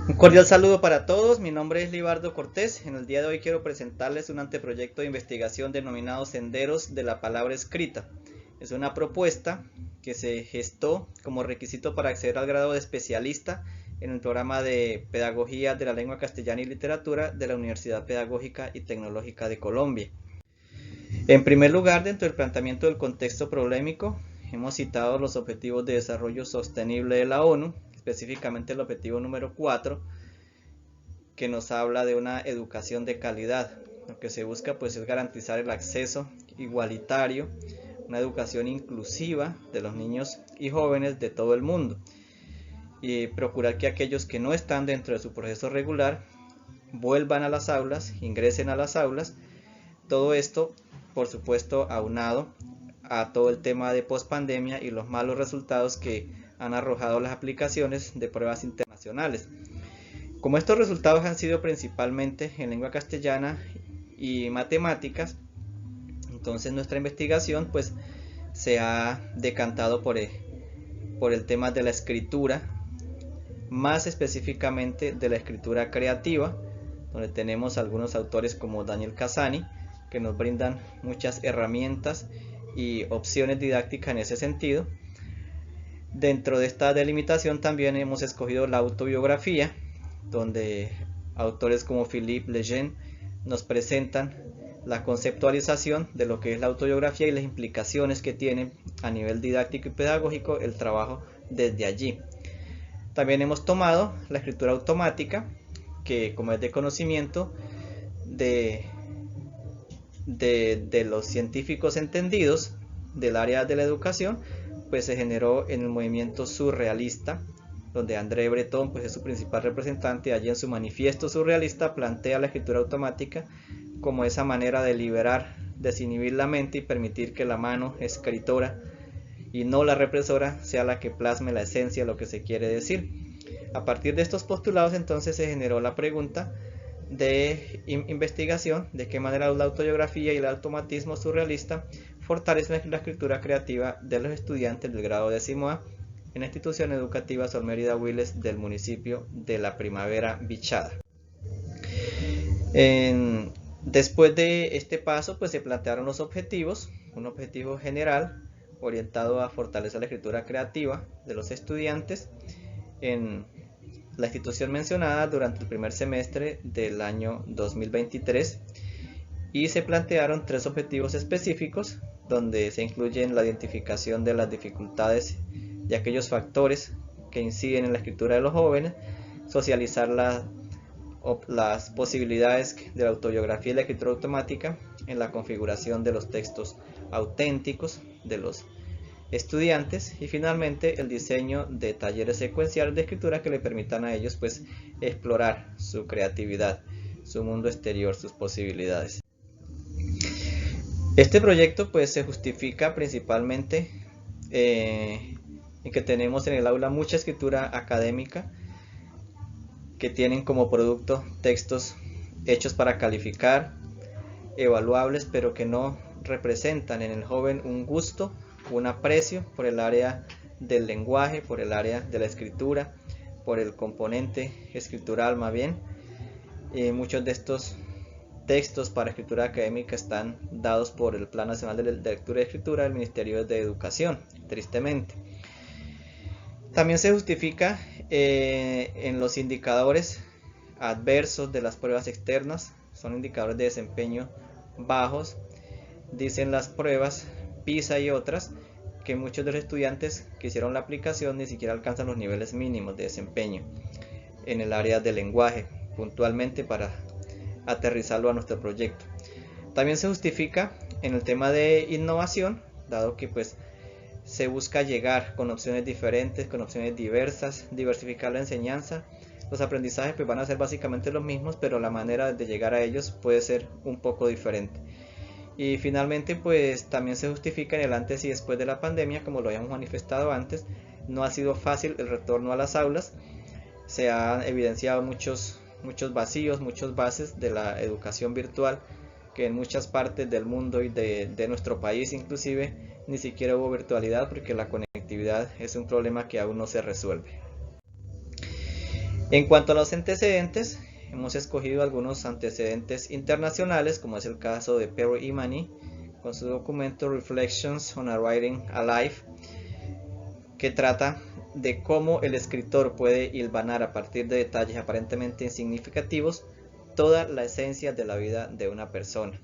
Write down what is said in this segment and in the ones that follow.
Un cordial saludo para todos, mi nombre es Libardo Cortés. En el día de hoy quiero presentarles un anteproyecto de investigación denominado Senderos de la Palabra Escrita. Es una propuesta que se gestó como requisito para acceder al grado de especialista en el programa de Pedagogía de la Lengua Castellana y Literatura de la Universidad Pedagógica y Tecnológica de Colombia. En primer lugar, dentro del planteamiento del contexto problemático, hemos citado los Objetivos de Desarrollo Sostenible de la ONU, específicamente el objetivo número 4, que nos habla de una educación de calidad. Lo que se busca pues es garantizar el acceso igualitario, una educación inclusiva de los niños y jóvenes de todo el mundo y procurar que aquellos que no están dentro de su proceso regular vuelvan a las aulas, ingresen a las aulas. Todo esto, por supuesto, aunado a todo el tema de pospandemia y los malos resultados que han arrojado las aplicaciones de pruebas internacionales. Como estos resultados han sido principalmente en lengua castellana y matemáticas, entonces nuestra investigación pues se ha decantado por el tema de la escritura, más específicamente de la escritura creativa, donde tenemos algunos autores como Daniel Cassani, que nos brindan muchas herramientas y opciones didácticas en ese sentido. Dentro de esta delimitación también hemos escogido la autobiografía, donde autores como Philippe Lejeune nos presentan la conceptualización de lo que es la autobiografía y las implicaciones que tiene a nivel didáctico y pedagógico el trabajo desde allí. También hemos tomado la escritura automática, que como es de conocimiento de los científicos entendidos del área de la educación, pues se generó en el movimiento surrealista, donde André Breton pues es su principal representante. Allí en su manifiesto surrealista plantea la escritura automática como esa manera de liberar, desinhibir la mente y permitir que la mano escritora y no la represora sea la que plasme la esencia de lo que se quiere decir. A partir de estos postulados entonces se generó la pregunta de investigación de qué manera la autobiografía y el automatismo surrealista fortalecen la escritura creativa de los estudiantes del grado 10A en la institución educativa Sol Mérida Willes del municipio de La Primavera Vichada. Después de este paso pues se plantearon los objetivos, un objetivo general orientado a fortalecer la escritura creativa de los estudiantes en la institución mencionada durante el primer semestre del año 2023, y se plantearon 3 objetivos específicos donde se incluyen la identificación de las dificultades y aquellos factores que inciden en la escritura de los jóvenes, socializar las posibilidades de la autobiografía y la escritura automática en la configuración de los textos auténticos de los estudiantes, y finalmente el diseño de talleres secuenciales de escritura que le permitan a ellos pues explorar su creatividad, su mundo exterior, sus posibilidades. Este proyecto pues se justifica principalmente en que tenemos en el aula mucha escritura académica que tienen como producto textos hechos para calificar, evaluables, pero que no representan en el joven un gusto, un aprecio por el área del lenguaje, por el área de la escritura, por el componente escritural más bien. Muchos de estos textos para escritura académica están dados por el Plan Nacional de Lectura y Escritura del Ministerio de Educación, tristemente. También se justifica en los indicadores adversos de las pruebas externas, son indicadores de desempeño bajos. Dicen las pruebas PISA y otras que muchos de los estudiantes que hicieron la aplicación ni siquiera alcanzan los niveles mínimos de desempeño en el área del lenguaje, puntualmente para aterrizarlo a nuestro proyecto. También se justifica en el tema de innovación, dado que pues se busca llegar con opciones diferentes, con opciones diversas, diversificar la enseñanza. Los aprendizajes pues van a ser básicamente los mismos, pero la manera de llegar a ellos puede ser un poco diferente. Y finalmente pues también se justifica en el antes y después de la pandemia, como lo habíamos manifestado antes. No ha sido fácil el retorno a las aulas, se han evidenciado muchos vacíos, muchos bases de la educación virtual, que en muchas partes del mundo y de nuestro país inclusive ni siquiera hubo virtualidad porque la conectividad es un problema que aún no se resuelve. En cuanto a los antecedentes, hemos escogido algunos antecedentes internacionales, como es el caso de Perry y Mani, con su documento Reflections on a Writing Alive, que trata de cómo el escritor puede hilvanar a partir de detalles aparentemente insignificativos toda la esencia de la vida de una persona.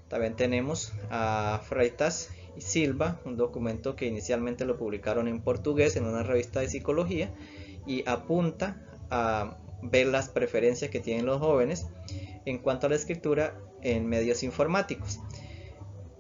También tenemos a Freitas y Silva, un documento que inicialmente lo publicaron en portugués en una revista de psicología y apunta a ver las preferencias que tienen los jóvenes en cuanto a la escritura en medios informáticos.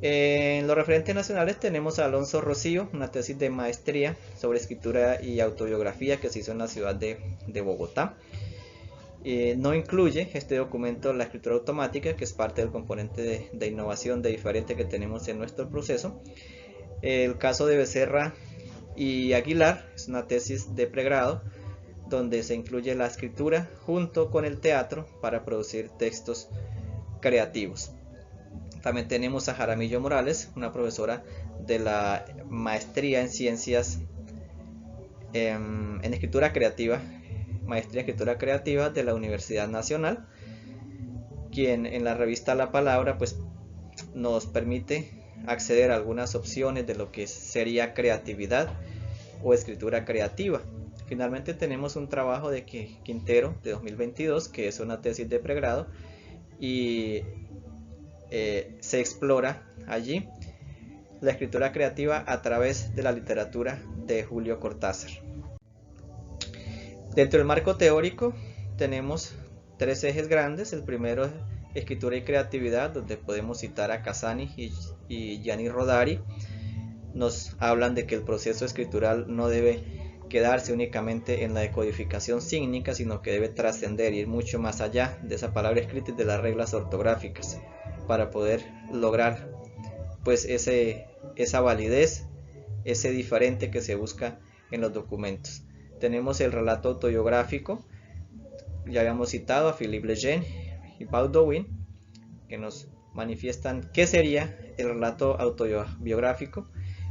En los referentes nacionales tenemos a Alonso Rocío, una tesis de maestría sobre escritura y autobiografía que se hizo en la ciudad de Bogotá. No incluye este documento la escritura automática, que es parte del componente de innovación de diferente que tenemos en nuestro proceso. El caso de Becerra y Aguilar es una tesis de pregrado donde se incluye la escritura junto con el teatro para producir textos creativos. También tenemos a Jaramillo Morales, una profesora de la maestría en ciencias en escritura creativa, maestría en escritura creativa de la Universidad Nacional, quien en la revista La Palabra pues nos permite acceder a algunas opciones de lo que sería creatividad o escritura creativa. Finalmente tenemos un trabajo de Quintero de 2022, que es una tesis de pregrado, y se explora allí la escritura creativa a través de la literatura de Julio Cortázar. Dentro del marco teórico tenemos tres ejes grandes. El primero es escritura y creatividad, donde podemos citar a Casani y Gianni Rodari. Nos hablan de que el proceso escritural no debe quedarse únicamente en la decodificación sígnica, sino que debe trascender, ir mucho más allá de esa palabra escrita y de las reglas ortográficas, para poder lograr pues esa validez, ese diferente que se busca en los documentos. Tenemos el relato autobiográfico, ya habíamos citado a Philippe Lejeune y Baldwin, que nos manifiestan qué sería el relato autobiográfico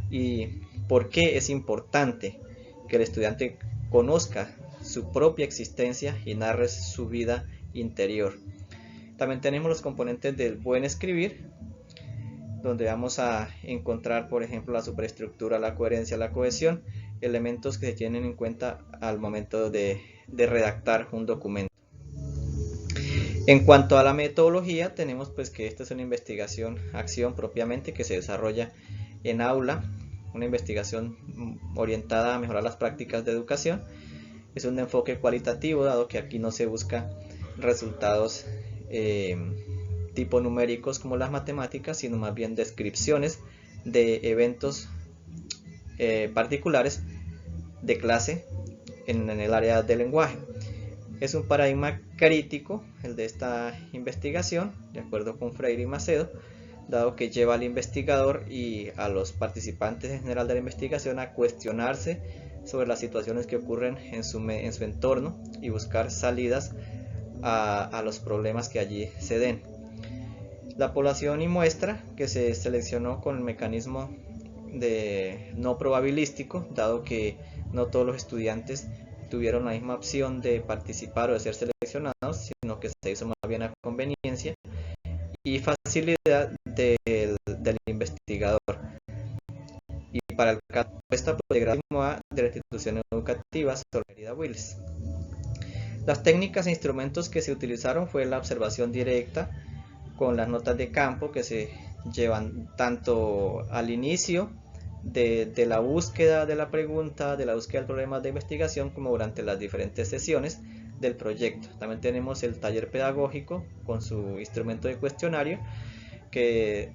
y por qué es importante que el estudiante conozca su propia existencia y narre su vida interior. También tenemos los componentes del buen escribir, donde vamos a encontrar, por ejemplo, la superestructura, la coherencia, la cohesión, elementos que se tienen en cuenta al momento de redactar un documento. En cuanto a la metodología, tenemos pues que esta es una investigación-acción propiamente que se desarrolla en aula, una investigación orientada a mejorar las prácticas de educación. Es un enfoque cualitativo, dado que aquí no se busca resultados tipo numéricos como las matemáticas, sino más bien descripciones de eventos particulares de clase en el área del lenguaje. Es un paradigma crítico el de esta investigación, de acuerdo con Freire y Macedo, dado que lleva al investigador y a los participantes en general de la investigación a cuestionarse sobre las situaciones que ocurren en su entorno y buscar salidas a los problemas que allí se den. La población y muestra que se seleccionó con el mecanismo no probabilístico, dado que no todos los estudiantes tuvieron la misma opción de participar o de ser seleccionados, sino que se hizo más bien a conveniencia y facilidad del investigador. Y para el caso de esta de la institución educativa Solerida Willis. Las técnicas e instrumentos que se utilizaron fue la observación directa con las notas de campo que se llevan tanto al inicio de la búsqueda de la pregunta, de la búsqueda del problema de investigación, como durante las diferentes sesiones del proyecto. También tenemos el taller pedagógico con su instrumento de cuestionario que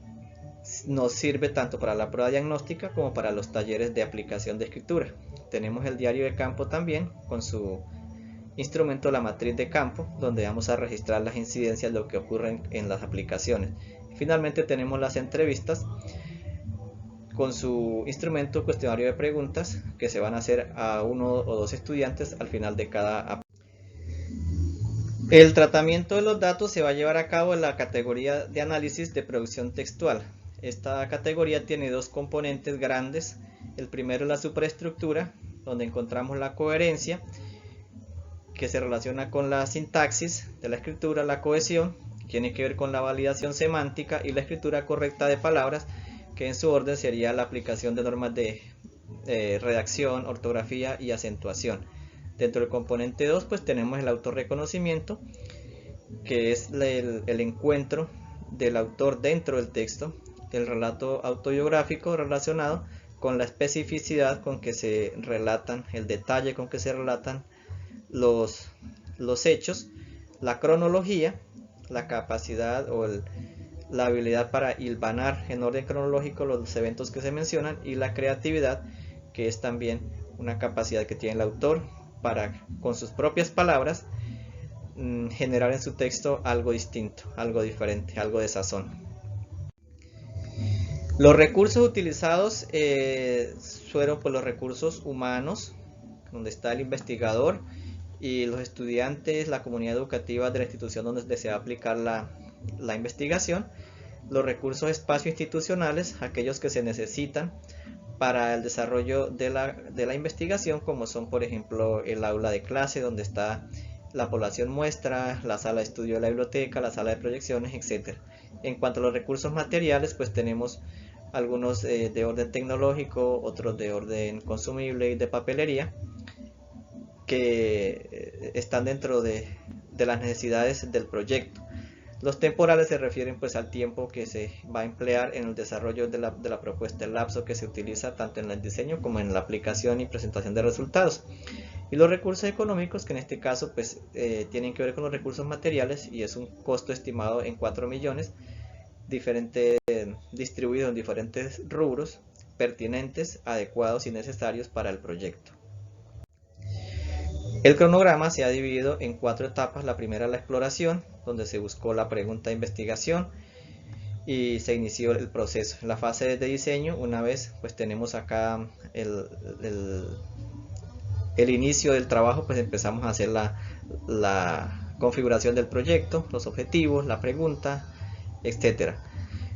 nos sirve tanto para la prueba diagnóstica como para los talleres de aplicación de escritura. Tenemos el diario de campo también con su instrumento, la matriz de campo, donde vamos a registrar las incidencias de lo que ocurre en las aplicaciones. Finalmente tenemos las entrevistas con su instrumento cuestionario de preguntas que se van a hacer a uno o dos estudiantes al final de cada aplicación. El tratamiento de los datos se va a llevar a cabo en la categoría de análisis de producción textual. Esta categoría tiene dos componentes grandes. El primero es la superestructura, donde encontramos la coherencia, que se relaciona con la sintaxis de la escritura, la cohesión, tiene que ver con la validación semántica y la escritura correcta de palabras, que en su orden sería la aplicación de normas de redacción, ortografía y acentuación. Dentro del componente 2 pues tenemos el autorreconocimiento, que es el encuentro del autor dentro del texto, el relato autobiográfico relacionado con la especificidad con que se relatan, el detalle con que se relatan los hechos, la cronología, la capacidad o la habilidad para hilvanar en orden cronológico los eventos que se mencionan, y la creatividad, que es también una capacidad que tiene el autor para, con sus propias palabras, generar en su texto algo distinto, algo diferente, algo de sazón. Los recursos utilizados fueron pues los recursos humanos, donde está el investigador y los estudiantes, la comunidad educativa de la institución donde se va a aplicar la investigación. Los recursos espacio-institucionales, aquellos que se necesitan para el desarrollo de la investigación, como son por ejemplo el aula de clase donde está la población muestra, la sala de estudio de la biblioteca, la sala de proyecciones, etc. En cuanto a los recursos materiales, pues tenemos algunos de orden tecnológico, otros de orden consumible y de papelería, que están dentro de las necesidades del proyecto. Los temporales se refieren pues al tiempo que se va a emplear en el desarrollo de la propuesta, el lapso que se utiliza tanto en el diseño como en la aplicación y presentación de resultados. Y los recursos económicos, que en este caso pues tienen que ver con los recursos materiales, y es un costo estimado en 4 millones, distribuidos en diferentes rubros, pertinentes, adecuados y necesarios para el proyecto. El cronograma se ha dividido en 4 etapas. La primera, la exploración, donde se buscó la pregunta de investigación y se inició el proceso. En la fase de diseño, una vez pues tenemos acá el inicio del trabajo, pues empezamos a hacer la configuración del proyecto, los objetivos, la pregunta, etc.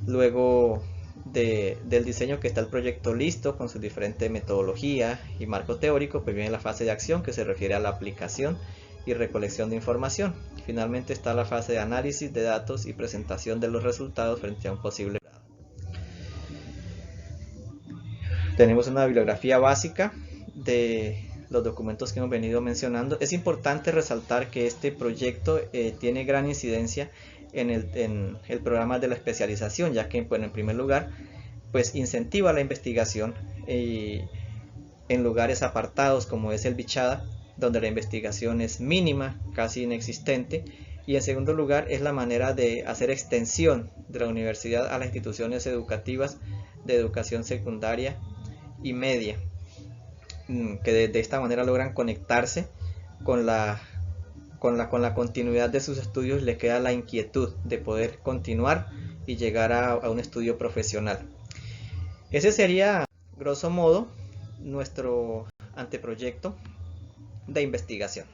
Luego del diseño, que está el proyecto listo con su diferente metodología y marco teórico, pues viene la fase de acción, que se refiere a la aplicación y recolección de información. Finalmente está la fase de análisis de datos y presentación de los resultados frente a un posible. Tenemos una bibliografía básica de los documentos que hemos venido mencionando. Es importante resaltar que este proyecto tiene gran incidencia en el programa de la especialización, ya que bueno, en primer lugar pues incentiva la investigación en lugares apartados como es el Bichada, donde la investigación es mínima, casi inexistente, y en segundo lugar es la manera de hacer extensión de la universidad a las instituciones educativas de educación secundaria y media, que de esta manera logran conectarse con la continuidad de sus estudios. Le queda la inquietud de poder continuar y llegar a un estudio profesional. Ese sería, grosso modo, nuestro anteproyecto de investigación.